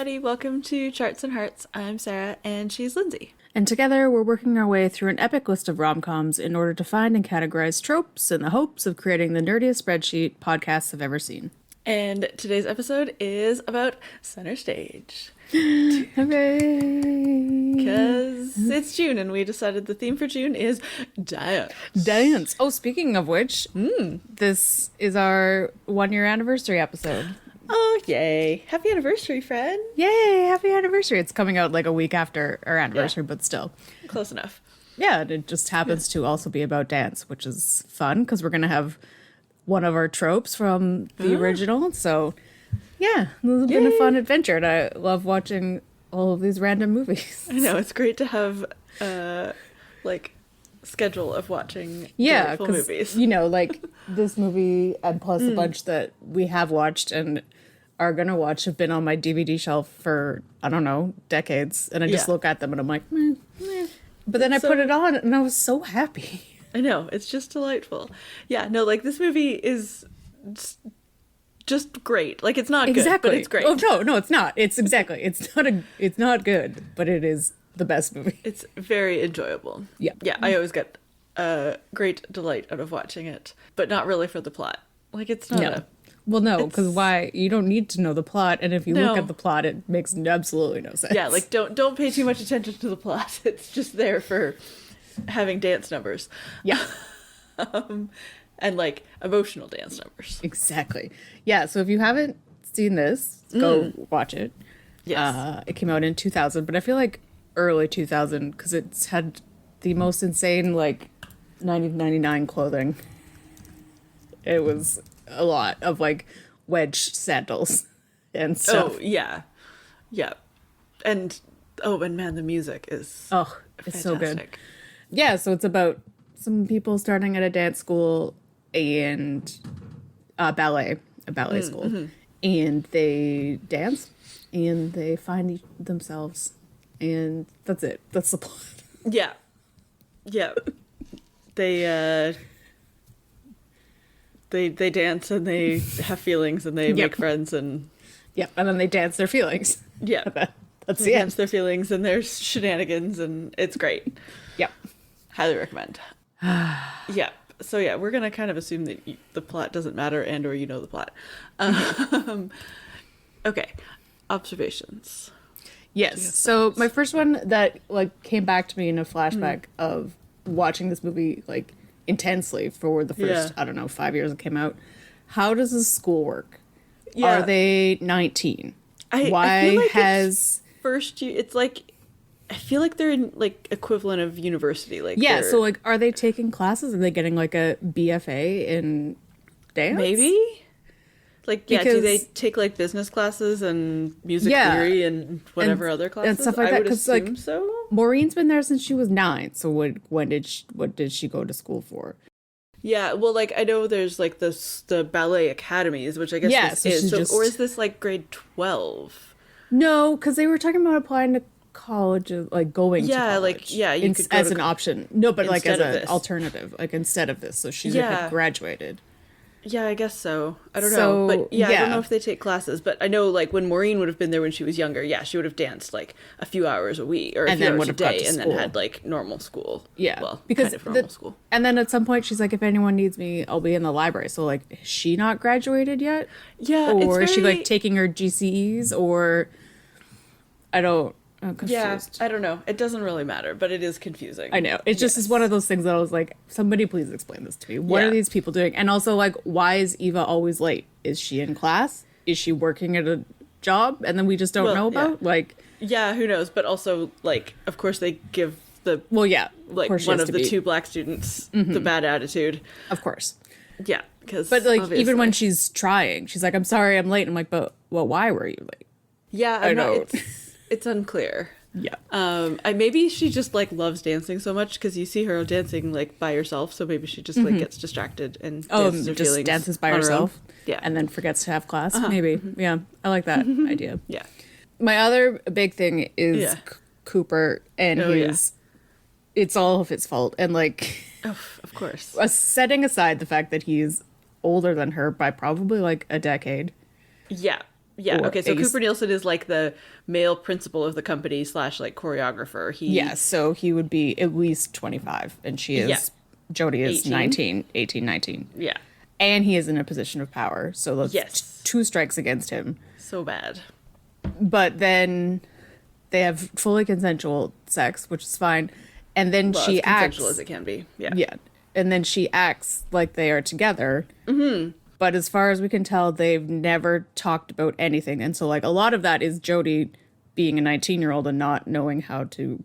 everybody. Welcome to Charts and Hearts. I'm Sarah, and she's Lindsay. And together, we're working our way through an epic list of rom-coms in order to find and categorize tropes in the hopes of creating the nerdiest spreadsheet podcasts have ever seen. And today's episode is about Center Stage. Hooray! Because it's June, and we decided the theme for June is dance. Dance! Oh, speaking of which, this is our 1-year anniversary episode. Oh, yay. Happy anniversary, friend. Yay! Happy anniversary! It's coming out like a week after our anniversary, but still. Close enough. Yeah, and it just happens to also be about dance, which is fun, because we're going to have one of our tropes from the original, so yeah, this has been a fun adventure, and I love watching all of these random movies. I know, it's great to have, schedule of watching delightful movies. You know, like this movie and plus a bunch that we have watched and are gonna watch have been on my DVD shelf for, I don't know, decades, and I just look at them and I'm like, meh, meh. But then I put it on and I was so happy. I know, it's just delightful. Yeah, no, like this movie is just great. Like it's not good, but it's great. Oh no, it's not. It's not good, but it is the best movie. It's very enjoyable. Yeah. Yeah, I always get great delight out of watching it, but not really for the plot. Like it's not Well, no, because why? You don't need to know the plot, and if you look at the plot, it makes absolutely no sense. Yeah, like don't pay too much attention to the plot. It's just there for having dance numbers. Yeah. And like emotional dance numbers. Exactly. Yeah, so if you haven't seen this, go watch it. Yes. It came out in 2000, but I feel like early 2000 because it's had the most insane, like, 1999 clothing. It was a lot of, like, wedge sandals and stuff. Oh, yeah. Yeah. And man, the music is it's so good. Yeah, so it's about some people starting at a dance school and a ballet school. And they dance and they find themselves. And that's it. That's the plot. Yeah. Yeah. They dance and they have feelings and they make friends and... Yeah, and then they dance their feelings. Yeah. That's they the dance end. their feelings and there's shenanigans and it's great. Yep. Highly recommend. Yeah. So yeah, we're going to kind of assume that the plot doesn't matter and or you know the plot. Okay. Observations. Yes. So my first one that like came back to me in a flashback of watching this movie like intensely for the first, I don't know, 5 years it came out. How does this school work? Yeah. Are they 19? I feel like it's first year. It's like I feel like they're in like equivalent of university. Like so like are they taking classes? Are they getting like a BFA in dance? Maybe. Like, yeah, Because, do they take, like, business classes and music theory and whatever other classes? And stuff like that, because, like, so. Maureen's been there since she was 9, so what did she go to school for? Yeah, well, like, I know there's, like, the ballet academies, which I guess this is. So, or is this, like, grade 12? No, because they were talking about applying to college, like, going to college. Like, yeah, you could go as an option. No, but, like, as an alternative, like, instead of this, so she had graduated. Yeah, I guess so. I don't know. But yeah, I don't know if they take classes. But I know, like, when Maureen would have been there when she was younger, she would have danced, like, a few hours a week or a few hours a day and then had, like, normal school. Yeah. Well, because kind of normal school. And then at some point she's like, if anyone needs me, I'll be in the library. So, like, is she not graduated yet? Yeah, or is she, like, taking her GCEs? Or I'm confused. Yeah, I don't know. It doesn't really matter, but it is confusing. I know. It just is one of those things that I was like, somebody please explain this to me. What are these people doing? And also, like, why is Eva always late? Is she in class? Is she working at a job and then we just don't know about? Yeah. Like, yeah, who knows? But also, like, of course they give the like one of the 2 black students the bad attitude. Of course. Yeah, because but like obviously. Even when she's trying, she's like, "I'm sorry, I'm late." I'm like, "But well, why were you late?" Yeah, I know. It's unclear. Yeah. Maybe she just like loves dancing so much because you see her dancing like by herself. So maybe she just like gets distracted and just dances by herself. Yeah, and then forgets to have class. Maybe. Yeah, I like that idea. Yeah. My other big thing is Cooper and his. It's all of his fault, and like, of course. Setting aside the fact that he's older than her by probably like a decade. Yeah. Yeah. Okay. So Cooper Nielsen is like the male principal of the company / like choreographer. So he would be at least 25, and Jodie is 18. 19. Yeah. And he is in a position of power. So that's 2 strikes against him. So bad. But then they have fully consensual sex, which is fine. And then she acts... consensual as it can be. Yeah. Yeah. And then she acts like they are together. Mm-hmm. But as far as we can tell, they've never talked about anything. And so, like, a lot of that is Jodie being a 19-year-old and not knowing how to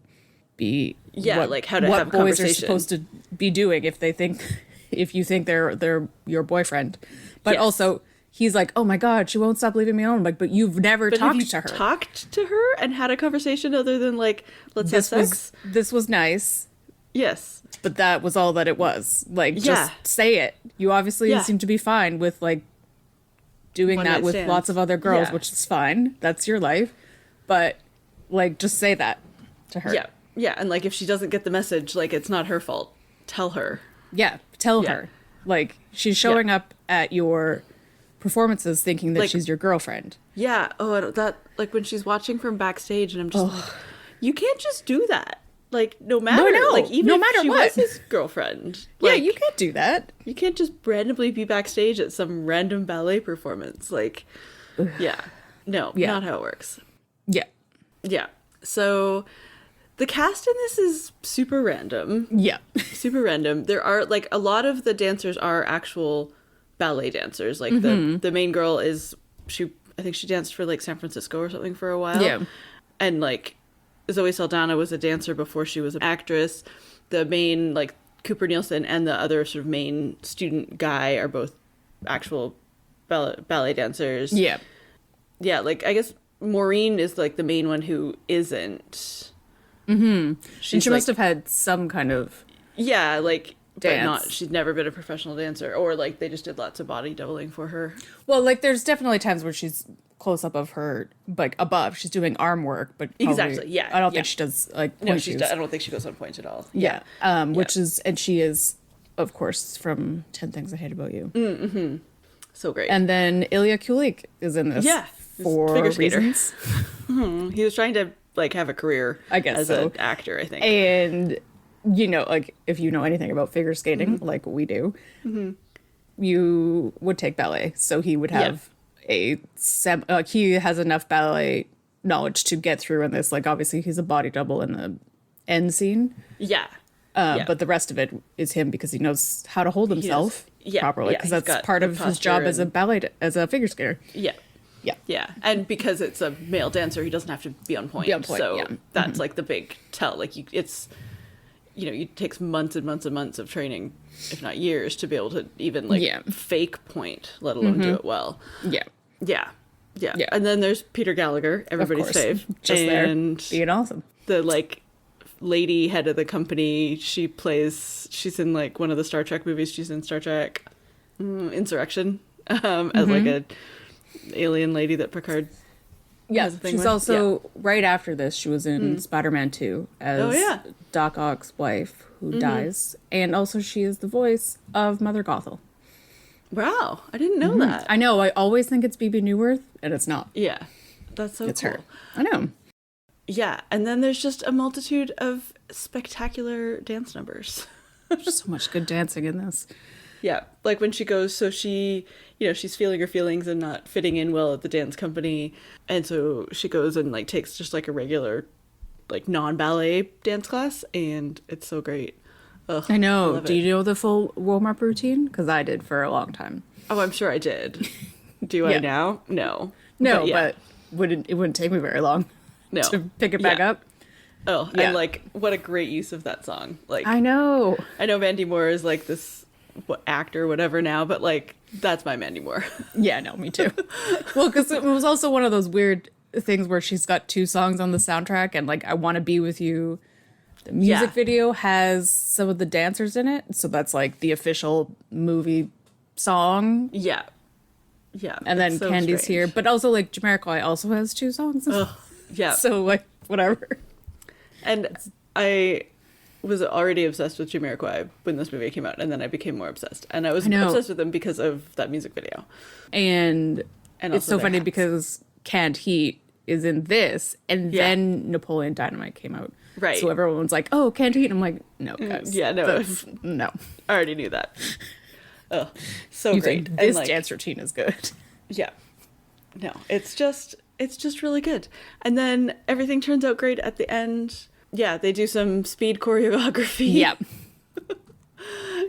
be... Yeah, like how to have a conversation. What boys are supposed to be doing if you think they're your boyfriend. But also... He's like, oh my God, she won't stop leaving me alone. I'm like, but you've never talked to her. Talked to her and had a conversation other than like, let's have sex? This was nice. Yes. But that was all that it was. Like, just say it. You obviously seem to be fine with like doing that with lots of other girls, which is fine. That's your life. But like, just say that to her. Yeah. Yeah. And like, if she doesn't get the message, like, it's not her fault. Tell her. Yeah. Tell her. Like, she's showing up at your performances thinking that she's your girlfriend. Yeah. Oh, that, like, when she's watching from backstage and I'm just like, you can't just do that. Like, no matter, like, even if she was his girlfriend. Like, yeah, you can't do that. You can't just randomly be backstage at some random ballet performance. Like, not how it works. Yeah. Yeah. So the cast in this is super random. Yeah. Super random. There are, like, a lot of the dancers are actual ballet dancers. Like, the main girl is, I think she danced for, like, San Francisco or something for a while. Yeah. And, like, Zoe Saldana was a dancer before she was an actress. The main, like, Cooper Nielsen and the other sort of main student guy are both actual ballet dancers. Yeah. Yeah, like, I guess Maureen is, like, the main one who isn't. Mm-hmm. She must have had some kind of... Yeah, like... dance. She's never been a professional dancer, or like they just did lots of body doubling for her. Well, like there's definitely times where she's close up of her, like above, she's doing arm work, but exactly, yeah. I don't think she does like point shoes. I don't think she goes on points at all. Yeah, which is, and she is, of course, from 10 Things I Hate About You. Mm-hmm. So great. And then Ilya Kulik is in this. Yeah, for figure reasons. He was trying to like have a career, I guess, as an actor, I think, and. You know, like, if you know anything about figure skating, like we do, you would take ballet. So he would have he has enough ballet knowledge to get through in this. Like, obviously, he's a body double in the end scene. Yeah. But the rest of it is him because he knows how to hold himself properly. Because that's part of his job as a figure skater. Yeah. Yeah. Yeah. And because it's a male dancer, he doesn't have to be on point. So that's like the big tell. Like, it takes months and months and months of training, if not years, to be able to even fake point, let alone do it well. Yeah. Yeah. Yeah. And then there's Peter Gallagher, everybody's fave. Just there, being awesome. The like lady head of the company, she's in like one of the Star Trek movies. She's in Star Trek Insurrection as like a alien lady that Picard. Yeah, she's also, right after this, she was in Spider-Man 2 as Doc Ock's wife who dies. And also she is the voice of Mother Gothel. Wow, I didn't know that. I know, I always think it's Bebe Neuwirth, and it's not. Yeah, that's so it's cool. Her. I know. Yeah, and then there's just a multitude of spectacular dance numbers. There's so much good dancing in this. Yeah, like when she goes, so she, she's feeling her feelings and not fitting in well at the dance company. And so she goes and like takes just like a regular, like non-ballet dance class. And it's so great. Ugh, I know. Do you know the full warm-up routine? Because I did for a long time. Oh, I'm sure I did. Do I now? No. No, but it wouldn't take me very long to pick it back up. Oh, and like, what a great use of that song. Like, I know Mandy Moore is like this actor, whatever now, but like, that's my Mandy Moore. Yeah, no, me too. Well, because it was also one of those weird things where she's got 2 songs on the soundtrack, and like, I Want to Be With You. The music video has some of the dancers in it, so that's like the official movie song. Yeah. Yeah. And then so Candy's strange. Here, but also like Jamiroquai also has 2 songs. Yeah. So like, whatever. And I was already obsessed with Jamiroquai when this movie came out, and then I became more obsessed. And I was obsessed with him because of that music video. And it's so funny because Canned Heat is in this, and then Napoleon Dynamite came out. Right. So everyone's like, "Oh, Canned Heat." I'm like, "No, guys. Yeah, no. No. I already knew that. Oh, so You great. think this dance routine is good. Yeah. No, it's just really good. And then everything turns out great at the end. Yeah, they do some speed choreography. Yeah.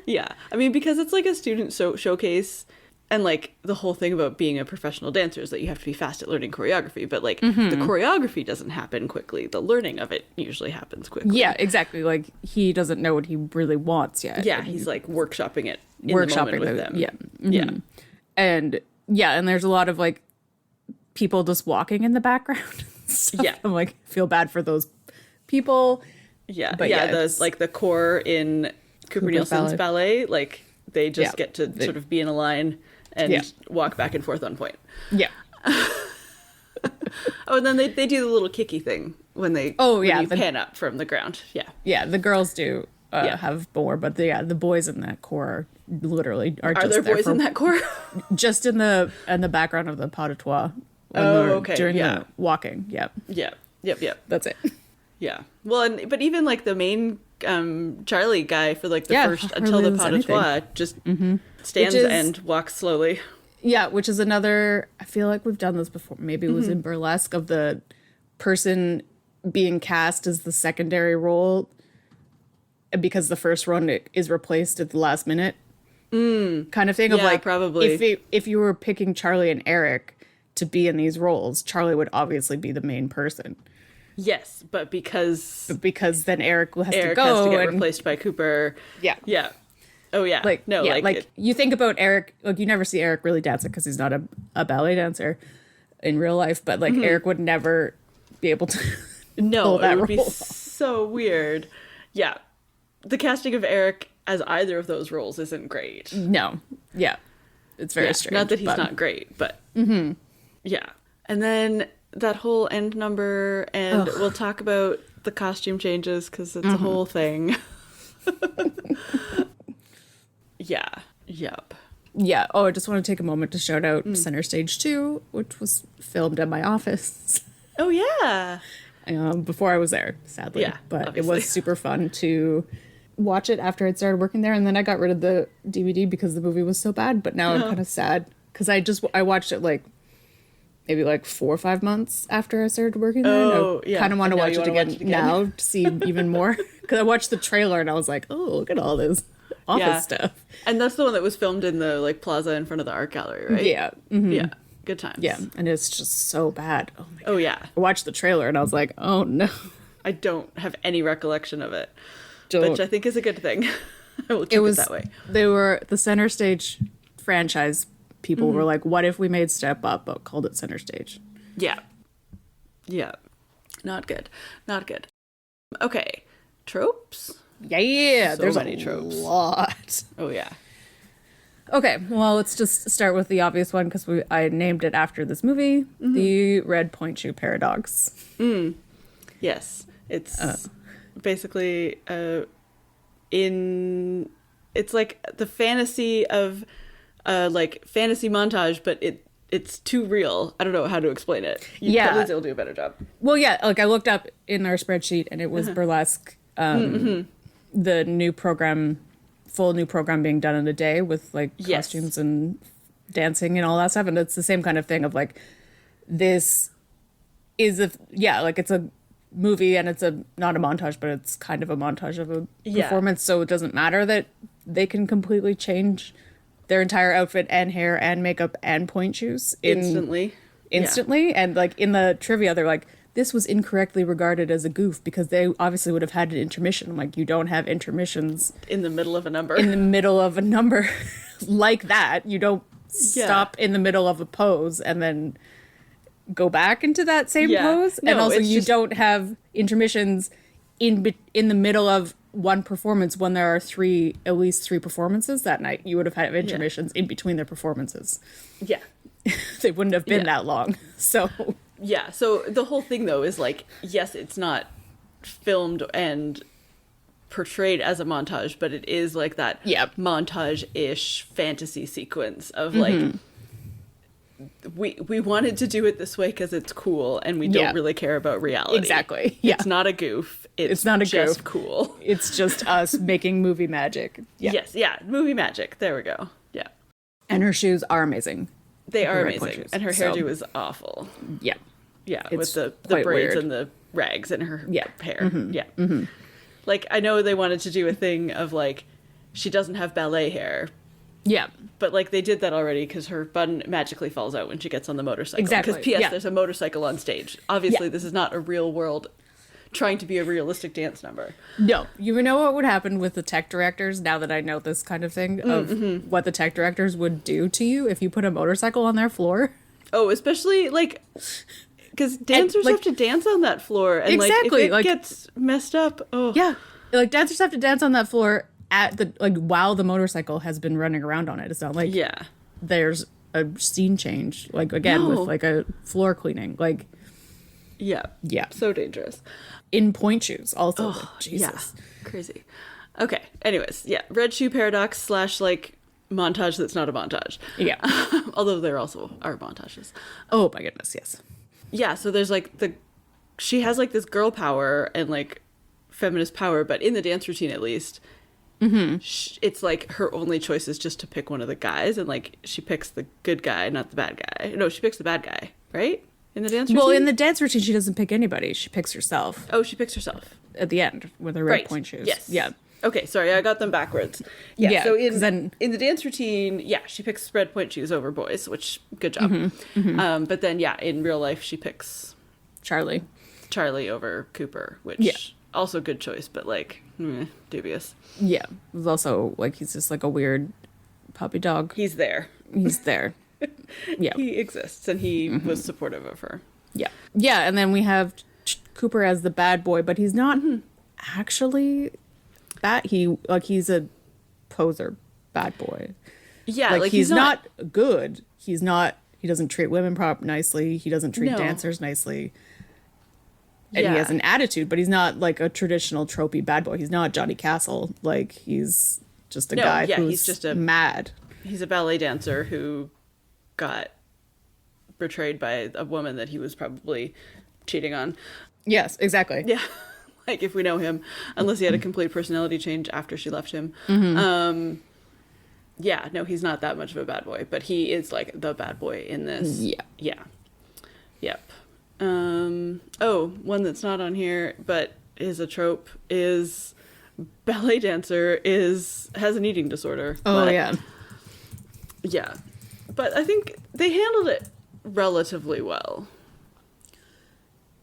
Yeah. I mean, because it's like a student showcase, and like the whole thing about being a professional dancer is that you have to be fast at learning choreography, but like the choreography doesn't happen quickly. The learning of it usually happens quickly. Yeah, exactly. Like he doesn't know what he really wants yet. Yeah, he's like workshopping it in the moment with them. Yeah. Yeah. And there's a lot of like people just walking in the background. So yeah. I'm like, feel bad for those people. Yeah. But the core in Cooper Nielsen's ballet, like they just get to sort of be in a line and walk back and forth on point. Yeah. Oh, and then they do the little kicky thing when they pan up from the ground. Yeah. Yeah, the girls do have more, but the boys in that core are just there boys in that core? Just in the background of the pas de trois. During the walking. Yeah. Yeah. Yep. That's it. Yeah. Well, but even like the main Charlie guy for like the first until the pas de trois just stands and walks slowly. Yeah, which is another, I feel like we've done this before. Maybe it was in Burlesque, of the person being cast as the secondary role because the first one is replaced at the last minute. Kind of thing of like, probably. If you were picking Charlie and Eric to be in these roles, Charlie would obviously be the main person. Yes, but because then Eric has to get replaced by Cooper. Yeah. Yeah. Oh yeah. You think about Eric, like you never see Eric really dancing because he's not a ballet dancer in real life, but like Eric would never be able to pull that it would role. Be so weird. Yeah. The casting of Eric as either of those roles isn't great. No. Yeah. It's very strange. Not that he's not great, but yeah. And then that whole end number, and we'll talk about the costume changes because it's a whole thing. Yeah. Yep. Yeah. Oh, I just want to take a moment to shout out Center Stage 2, which was filmed at my office. Oh, yeah. Before I was there, sadly. Yeah, but obviously. It was super fun to watch it after I'd started working there, and then I got rid of the DVD because the movie was so bad, but now I'm kind of sad because I watched it like maybe like 4 or 5 months after I started working there. Oh, and I kind of want to watch it again now to see even more because I watched the trailer and I was like, oh, look at all this office stuff. And that's the one that was filmed in the like plaza in front of the art gallery, right? Yeah. Yeah. Good times. Yeah. And it's just so bad. Oh my God. Oh yeah. I watched the trailer and I was like, oh no. I don't have any recollection of it, which I think is a good thing. I will keep it that way. They were the Center Stage franchise people were like, what if we made Step Up but called it Center Stage? Yeah. Yeah. Not good. Not good. Okay. Tropes? Yeah. So there's many a tropes. lot. Oh yeah. Okay. Well, let's just start with the obvious one because I named it after this movie, the red point shoe paradox. Yes. It's basically it's like the fantasy of like fantasy montage, but it's too real. I don't know how to explain it. Lindsay will do a better job. Well, yeah, like I looked up in our spreadsheet and it was Burlesque, the new program, full new program being done in a day with like costumes and dancing and all that stuff. And it's the same kind of thing of like, this is like it's a movie and it's not a montage, but it's kind of a montage of a performance. So it doesn't matter that they can completely change their entire outfit and hair and makeup and point shoes instantly. And like in the trivia, they're like, this was incorrectly regarded as a goof because they obviously would have had an intermission. I'm like, you don't have intermissions in the middle of a number. In the middle of a number like that. You don't stop in the middle of a pose and then go back into that same pose. No, and also you don't have intermissions in the middle of one performance when there are at least three performances that night. You would have had intermissions in between their performances. Yeah. They wouldn't have been that long. So yeah. So the whole thing though is like, yes, it's not filmed and portrayed as a montage, but it is like that montage-ish fantasy sequence of like we wanted to do it this way because it's cool, and we don't really care about reality. Exactly. Yeah. It's not a goof. It's not a just goof. Cool. It's just us making movie magic. Yeah. Yes. Yeah. Movie magic. There we go. Yeah. And her shoes are amazing. They are amazing, and her hairdo is awful. Yeah. Yeah, It's with the braids weird. and the rags in her hair. Mm-hmm. Yeah. Mm-hmm. Like, I know they wanted to do a thing of, like, she doesn't have ballet hair. Yeah. But, like, they did that already because her bun magically falls out when she gets on the motorcycle. Exactly. Because, P.S., there's a motorcycle on stage. Obviously, this is not a real world trying to be a realistic dance number. No. You know what would happen with the tech directors, now that I know this kind of thing, of what the tech directors would do to you if you put a motorcycle on their floor? Oh, especially, like... Because dancers have to dance on that floor, and exactly, if it gets messed up, yeah, like dancers have to dance on that floor at the while the motorcycle has been running around on it. It's not like there's a scene change, like again with like a floor cleaning, like yeah, so dangerous. In point shoes, also. Like, Jesus, crazy. Okay, anyways, red shoe paradox / like montage that's not a montage. Yeah, although there also are montages. Oh my goodness, yes. Yeah, so there's like she has like this girl power and like feminist power, but in the dance routine at least, it's like her only choice is just to pick one of the guys, and like she picks the good guy, not the bad guy. No, she picks the bad guy, right? In the dance routine? Well, in the dance routine, she doesn't pick anybody. She picks herself. Oh, she picks herself. At the end with her red point shoes. Yes. Yeah. Okay, sorry, I got them backwards. Yeah, so in the dance routine, she picks red point shoes over boys, which, good job. But then, in real life, she picks... Charlie over Cooper, which, also good choice, but, like, dubious. Yeah, it was also, like, he's just, like, a weird puppy dog. He's there. Yeah. He exists, and he was supportive of her. Yeah. Yeah, and then we have Cooper as the bad boy, but he's not actually... he's a poser bad boy. Yeah, like he's not good. He doesn't treat women nicely. He doesn't treat dancers nicely. And he has an attitude, but he's not like a traditional tropey bad boy. He's not Johnny Castle. Like he's just a guy who's he's just mad. He's a ballet dancer who got betrayed by a woman that he was probably cheating on. Yes, exactly. Yeah. Like, if we know him, unless he had a complete personality change after she left him. He's not that much of a bad boy, but he is, like, the bad boy in this. Yeah. Yep. One that's not on here, but is a trope, is ballet dancer has an eating disorder. Oh, yeah. Yeah. But I think they handled it relatively well.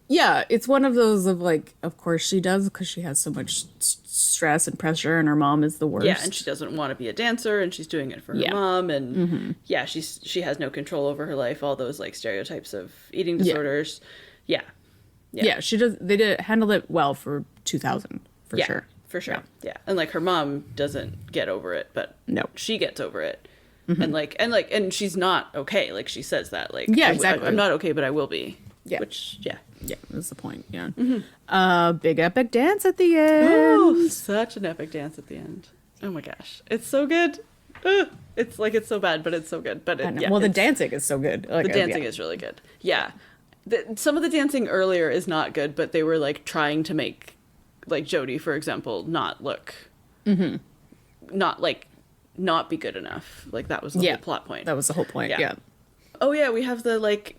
Yeah, it's one of those of like, of course she does because she has so much stress and pressure, and her mom is the worst. Yeah, and she doesn't want to be a dancer, and she's doing it for her mom, and she has no control over her life. All those like stereotypes of eating disorders. Yeah, she does. They handled it well for 2000 for sure. For sure. Yeah, and like her mom doesn't get over it, but she gets over it, and she's not okay. Like she says that, like exactly. I'm not okay, but I will be. Yeah. Which, that's the point. Yeah. Big epic dance at the end. Oh, such an epic dance at the end. Oh my gosh, it's so good. It's like it's so bad, but it's so good. But the dancing is so good. Like, the dancing is really good. Yeah, some of the dancing earlier is not good, but they were like trying to make like Jodie, for example, not look, not be good enough. Like that was the whole plot point. That was the whole point. Yeah. Oh yeah, we have the like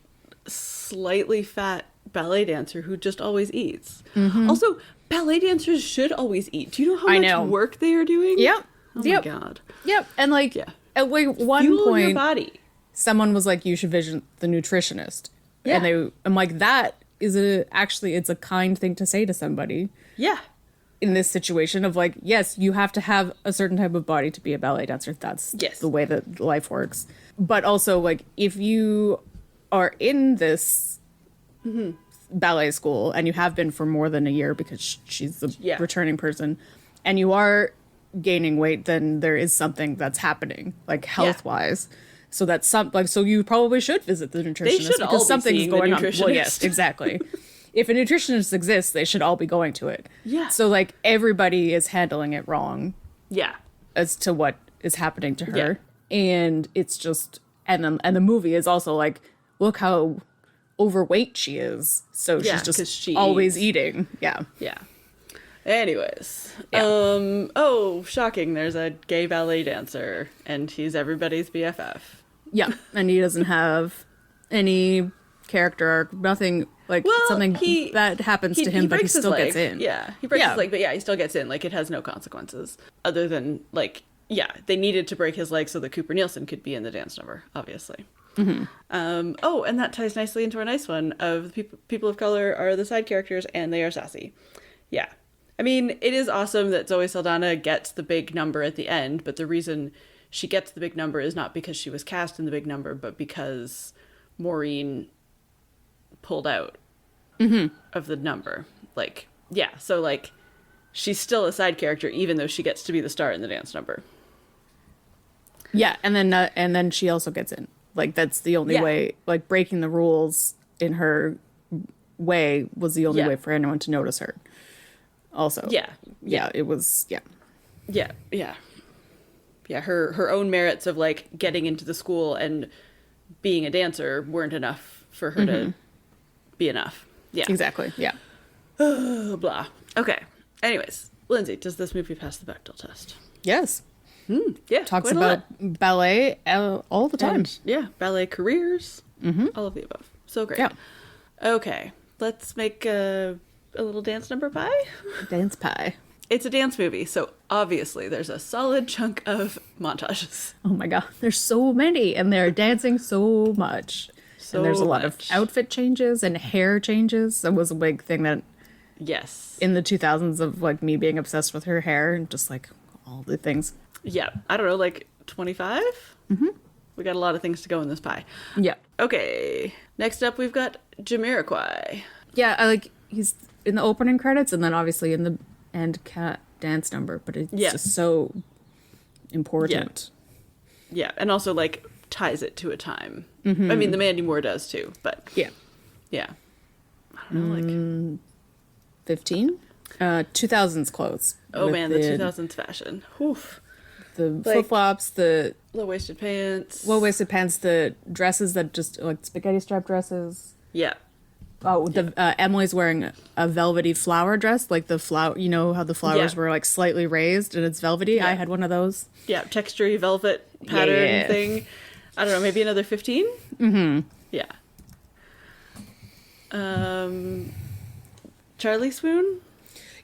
slightly fat ballet dancer who just always eats. Also, ballet dancers should always eat. Do you know how much work they are doing? Yep. Oh my god. Yep. And like at one Fuel point, your body. Someone was like, "You should visit the nutritionist." Yeah. And I'm like, that is it's a kind thing to say to somebody. Yeah. In this situation of like, yes, you have to have a certain type of body to be a ballet dancer. That's the way that life works. But also, like, if you are in this ballet school and you have been for more than a year because she's the returning person, and you are gaining weight, then there is something that's happening, like health-wise. So that's so you probably should visit the nutritionist because something's going on. Well, yes, exactly. If a nutritionist exists, they should all be going to it. Yeah. So like everybody is handling it wrong. Yeah. As to what is happening to her. Yeah. And it's just the movie is also like, look how overweight she is. So she's just always eating. Yeah. Yeah. Anyways, shocking. There's a gay ballet dancer, and he's everybody's BFF. Yeah, and he doesn't have any character arc, nothing something that happens to him, but he still gets in. Yeah, he breaks his leg, but he still gets in. Like, it has no consequences other than they needed to break his leg so that Cooper Nielsen could be in the dance number, obviously. Mm-hmm. And that ties nicely into our nice one of people of color are the side characters and they are sassy. Yeah. I mean, it is awesome that Zoe Saldana gets the big number at the end, but the reason she gets the big number is not because she was cast in the big number, but because Maureen pulled out of the number. So she's still a side character even though she gets to be the star in the dance number. Yeah, and then she also gets in. Like, that's the only way, like, breaking the rules in her way was the only way for anyone to notice her. Also. Yeah, it was, Yeah, her own merits of, like, getting into the school and being a dancer weren't enough for her to be enough. Yeah. Exactly, yeah. Blah. Okay. Anyways, Lindsay, does this movie pass the Bechdel test? Yes. Yeah. Talks about ballet all the time. And, ballet careers, all of the above. So great. Yeah. Okay, let's make a little dance number pie. Dance pie. It's a dance movie, so obviously there's a solid chunk of montages. Oh my god, there's so many, and they're dancing so much. And there's a lot of outfit changes and hair changes. That was a big thing that, in the 2000s of, like, me being obsessed with her hair and just, like, all the things. Yeah, I don't know, like 25? Mm-hmm. We got a lot of things to go in this pie. Yeah. Okay, next up we've got Jamiroquai. Yeah, he's in the opening credits and then obviously in the end dance number, but it's just so important. Yeah, and also, like, ties it to a time. Mm-hmm. I mean, the Mandy Moore does too, but... Yeah. I don't know, like... 15? 2000s clothes. Oh man, the 2000s fashion. Oof. The flip-flops, the... Low-waisted pants. Low-waisted pants, the dresses that just, like, spaghetti strap dresses. Yeah. Oh, Emily's wearing a velvety flower dress, like the flower, you know how the flowers were, like, slightly raised and it's velvety? Yeah. I had one of those. Yeah, textury velvet pattern thing. I don't know, maybe another 15? Mm-hmm. Yeah. Charlie swoon?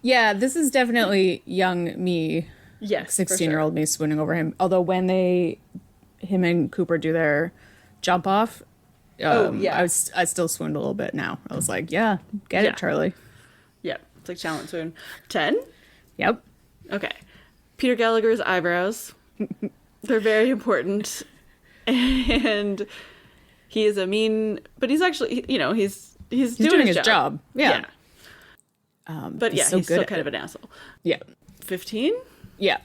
Yeah, this is definitely young me. Yes, 16-year-old me swooning over him. Although when him and Cooper do their jump off, I still swooned a little bit now. I was like, get it, Charlie. Yeah, it's like talent swoon. 10? Yep. Okay. Peter Gallagher's eyebrows. They're very important. And he is a mean, but he's actually, he's doing his job. Yeah. But he's still kind of an asshole. Yeah. 15? Yeah.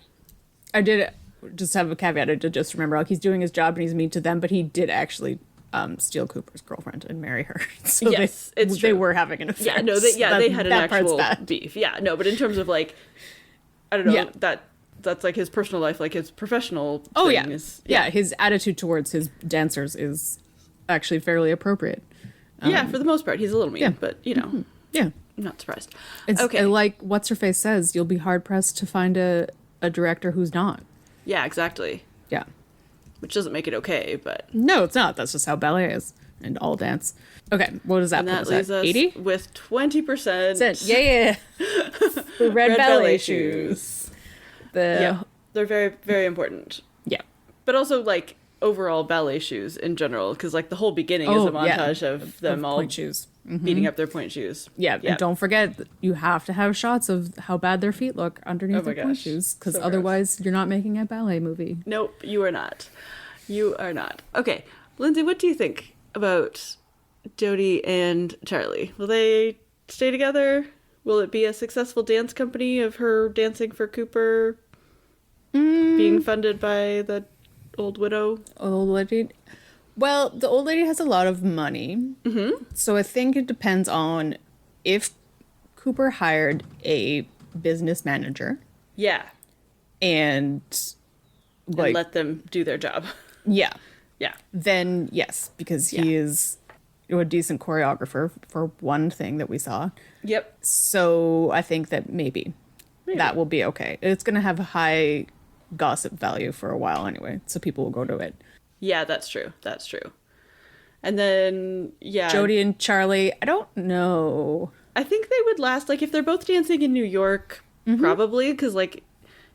I did just have a caveat. I did just remember, like, he's doing his job and he's mean to them, but he did actually steal Cooper's girlfriend and marry her. So yes, it's true. They were having an affair. Yeah, no, they had an actual beef. Yeah, no, but in terms of, like, I don't know, that's like his personal life, like his professional thing is... Yeah, his attitude towards his dancers is actually fairly appropriate. For the most part. He's a little mean, but, Mm-hmm. Yeah. I'm not surprised. Okay. Like What's-Her-Face says, you'll be hard-pressed to find a director who's not. Yeah, exactly. Yeah. Which doesn't make it okay, but... No, it's not. That's just how ballet is. And all dance. Okay, what does that put us at? Leaves us 80? with 20%. Yeah. The red ballet shoes. Yeah, they're very, very important. Yeah. But also, like, overall ballet shoes in general, because, like, the whole beginning is a montage of them all point shoes. Beating up their point shoes. Yeah, and don't forget, you have to have shots of how bad their feet look underneath their point shoes, because otherwise you're not making a ballet movie. Nope, you are not. You are not. Okay, Lindsay, what do you think about Jodie and Charlie? Will they stay together? Will it be a successful dance company of her dancing for Cooper, being funded by the old widow? Old lady? Well, the old lady has a lot of money. Mm-hmm. So I think it depends on if Cooper hired a business manager. Yeah. And let them do their job. Yeah. Yeah. then yes, because he is a decent choreographer for one thing that we saw. Yep. So I think that maybe that will be okay. It's going to have a high gossip value for a while anyway, so people will go to it. Yeah, that's true. That's true. And then, yeah. Jodie and Charlie, I don't know. I think they would last, like, if they're both dancing in New York, probably, because, like,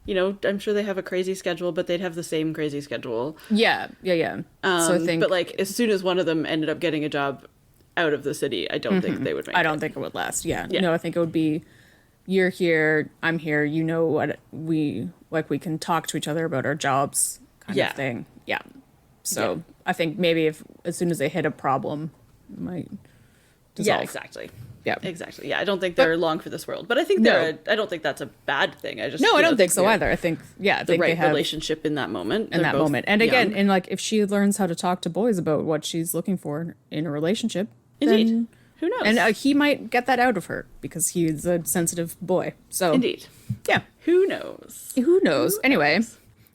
you know, I'm sure they have a crazy schedule, but they'd have the same crazy schedule. Yeah. So I think... But, like, as soon as one of them ended up getting a job out of the city, I don't think they would make it. I don't think it would last, yeah. No, I think it would be, you're here, I'm here, you know what we can talk to each other about our jobs kind of thing. Yeah. So I think maybe if as soon as they hit a problem, it might dissolve. Yeah, exactly. Yeah, exactly. Yeah, I don't think they're long for this world, but I think I don't think that's a bad thing. I just I don't think so either. I think the right relationship in that moment. And again, and like if she learns how to talk to boys about what she's looking for in a relationship, then who knows? And he might get that out of her because he's a sensitive boy. So indeed, yeah. Who knows? Anyway.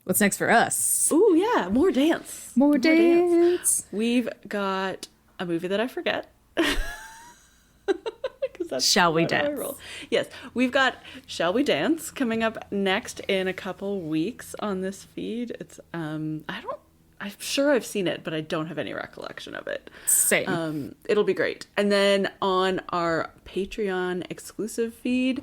What's next for us? Ooh, yeah, more dance. More dance. We've got a movie that I forget. Shall We Dance? Yes, we've got Shall We Dance coming up next in a couple weeks on this feed. It's I'm sure I've seen it, but I don't have any recollection of it. Same. It'll be great. And then on our Patreon exclusive feed,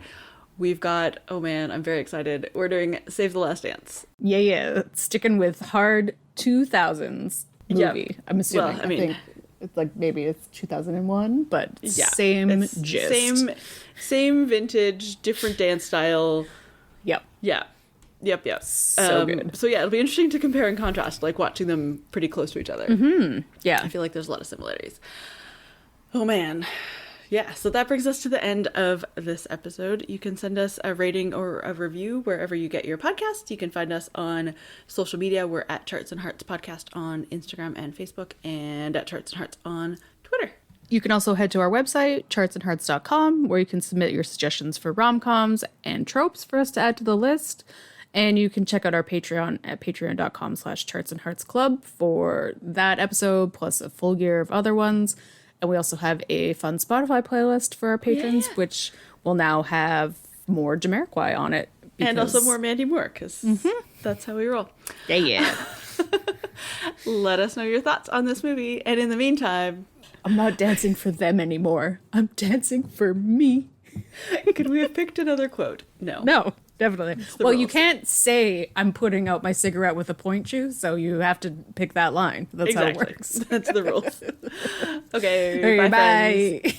we've got, oh man, I'm very excited. We're doing Save the Last Dance. Yeah. Sticking with hard 2000s movie. Yep. I'm assuming. Well, I think it's like maybe it's 2001, but same gist. Same vintage, different dance style. Yep. Yeah. Yep. So good. So yeah, it'll be interesting to compare and contrast, like watching them pretty close to each other. Mm-hmm. Yeah. I feel like there's a lot of similarities. Oh man. Yeah, so that brings us to the end of this episode. You can send us a rating or a review wherever you get your podcast. You can find us on social media. We're at Charts and Hearts Podcast on Instagram and Facebook, and at Charts and Hearts on Twitter. You can also head to our website, chartsandhearts.com, where you can submit your suggestions for rom-coms and tropes for us to add to the list. And you can check out our Patreon at patreon.com/chartsandheartsclub for that episode, plus a full year of other ones. And we also have a fun Spotify playlist for our patrons, which will now have more Jamiroquai on it. And also more Mandy Moore, because that's how we roll. Yeah. Let us know your thoughts on this movie. And in the meantime... I'm not dancing for them anymore. I'm dancing for me. Could we have picked another quote? No. No. Definitely. Well, rules. You can't say I'm putting out my cigarette with a point shoe, so you have to pick that line. That's how it works. That's the rules. Okay, bye. Bye.